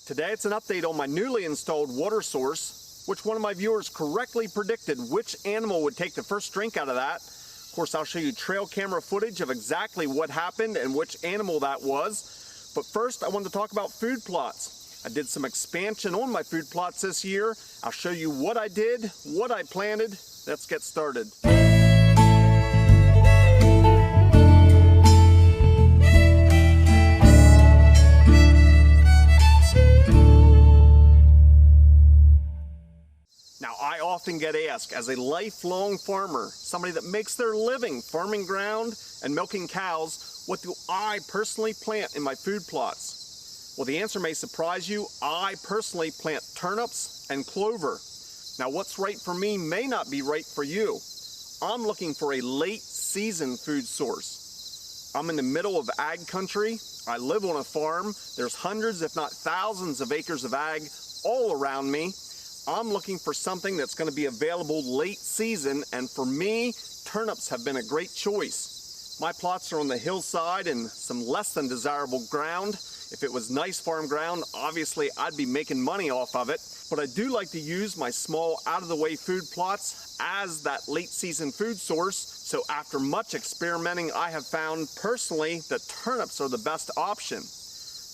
Today it's an update on my newly installed water source, which one of my viewers correctly predicted which animal would take the first drink out of that. Of course, I'll show you trail camera footage of exactly what happened and which animal that was. But first, I wanted to talk about food plots. I did some expansion on my food plots this year. I'll show you what I did, what I planted. Let's get started. Now, I often get asked, as a lifelong farmer, somebody that makes their living farming ground and milking cows, what do I personally plant in my food plots? Well, the answer may surprise you. I personally plant turnips and clover. Now, what's right for me may not be right for you. I'm looking for a late season food source. I'm in the middle of ag country. I live on a farm. There's hundreds, if not thousands, of acres of ag all around me. I'm looking for something that's going to be available late season, and for me, turnips have been a great choice. My plots are on the hillside and some less than desirable ground. If it was nice farm ground, obviously I'd be making money off of it, but I do like to use my small out-of-the-way food plots as that late season food source. So after much experimenting, I have found personally that turnips are the best option.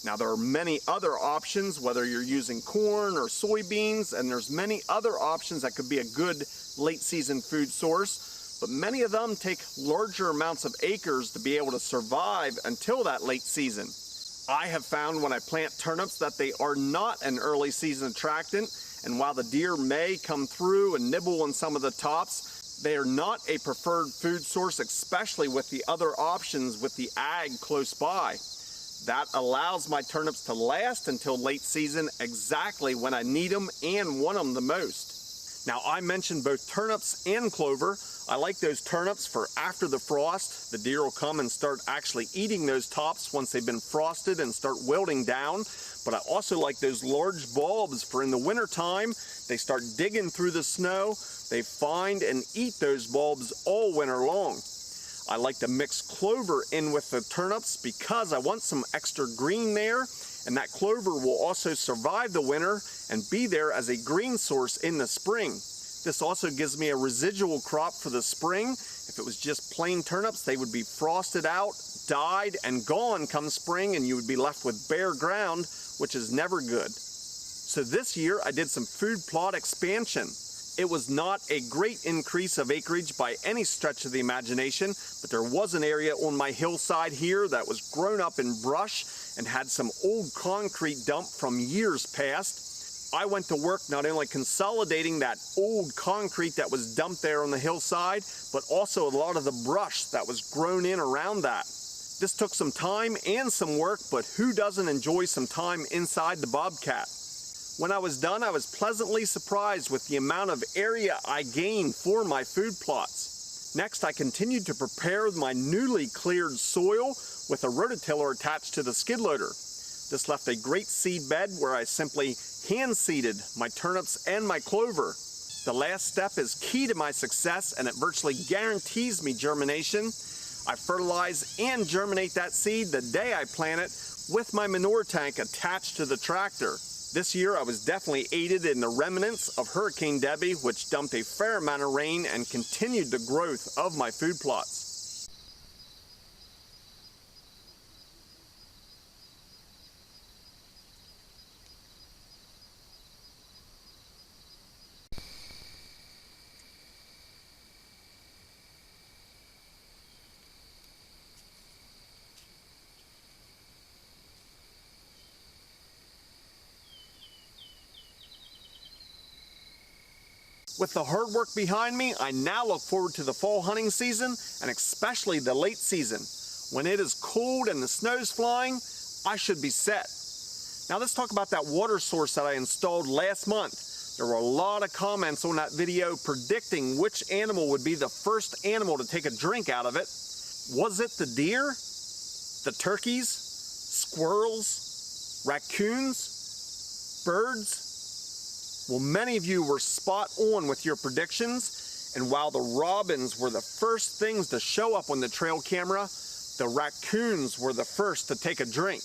Now, there are many other options, whether you're using corn or soybeans, and there's many other options that could be a good late season food source, but many of them take larger amounts of acres to be able to survive until that late season. I have found when I plant turnips that they are not an early season attractant, and while the deer may come through and nibble on some of the tops, they are not a preferred food source, especially with the other options with the ag close by. That allows my turnips to last until late season, exactly when I need them and want them the most. Now, I mentioned both turnips and clover. I like those turnips for after the frost. The deer will come and start actually eating those tops once they've been frosted and start wilting down. But I also like those large bulbs for in the winter time. They start digging through the snow. They find and eat those bulbs all winter long. I like to mix clover in with the turnips because I want some extra green there, and that clover will also survive the winter and be there as a green source in the spring. This also gives me a residual crop for the spring. If it was just plain turnips, they would be frosted out, died, and gone come spring, and you would be left with bare ground, which is never good. So this year I did some food plot expansion. It was not a great increase of acreage by any stretch of the imagination, but there was an area on my hillside here that was grown up in brush and had some old concrete dump from years past. I went to work not only consolidating that old concrete that was dumped there on the hillside, but also a lot of the brush that was grown in around that. This took some time and some work, but who doesn't enjoy some time inside the Bobcat? When I was done, I was pleasantly surprised with the amount of area I gained for my food plots. Next, I continued to prepare my newly cleared soil with a rototiller attached to the skid loader. This left a great seed bed where I simply hand seeded my turnips and my clover. The last step is key to my success, and it virtually guarantees me germination. I fertilize and germinate that seed the day I plant it with my manure tank attached to the tractor. This year I was definitely aided in the remnants of Hurricane Debbie, which dumped a fair amount of rain and continued the growth of my food plots. With the hard work behind me, I now look forward to the fall hunting season, and especially the late season. When it is cold and the snow's flying, I should be set. Now let's talk about that water source that I installed last month. There were a lot of comments on that video predicting which animal would be the first animal to take a drink out of it. Was it the deer? The turkeys? Squirrels? Raccoons? Birds? Well, many of you were spot on with your predictions, and while the robins were the first things to show up on the trail camera, the raccoons were the first to take a drink.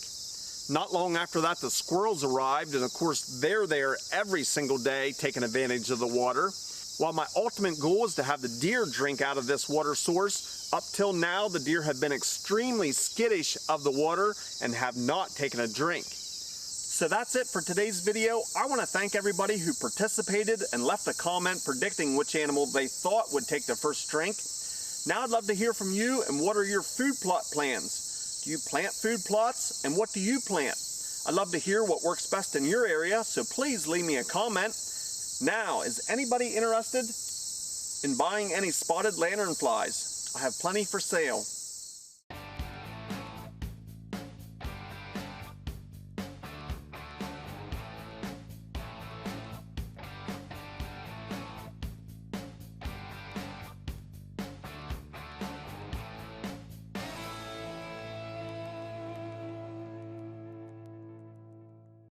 Not long after that, the squirrels arrived, and of course they're there every single day taking advantage of the water. While my ultimate goal is to have the deer drink out of this water source, up till now the deer have been extremely skittish of the water and have not taken a drink. So that's it for today's video. I want to thank everybody who participated and left a comment predicting which animal they thought would take the first drink. Now I'd love to hear from you, and what are your food plot plans? Do you plant food plots, and what do you plant? I'd love to hear what works best in your area, so please leave me a comment. Now, is anybody interested in buying any spotted lanternflies? I have plenty for sale.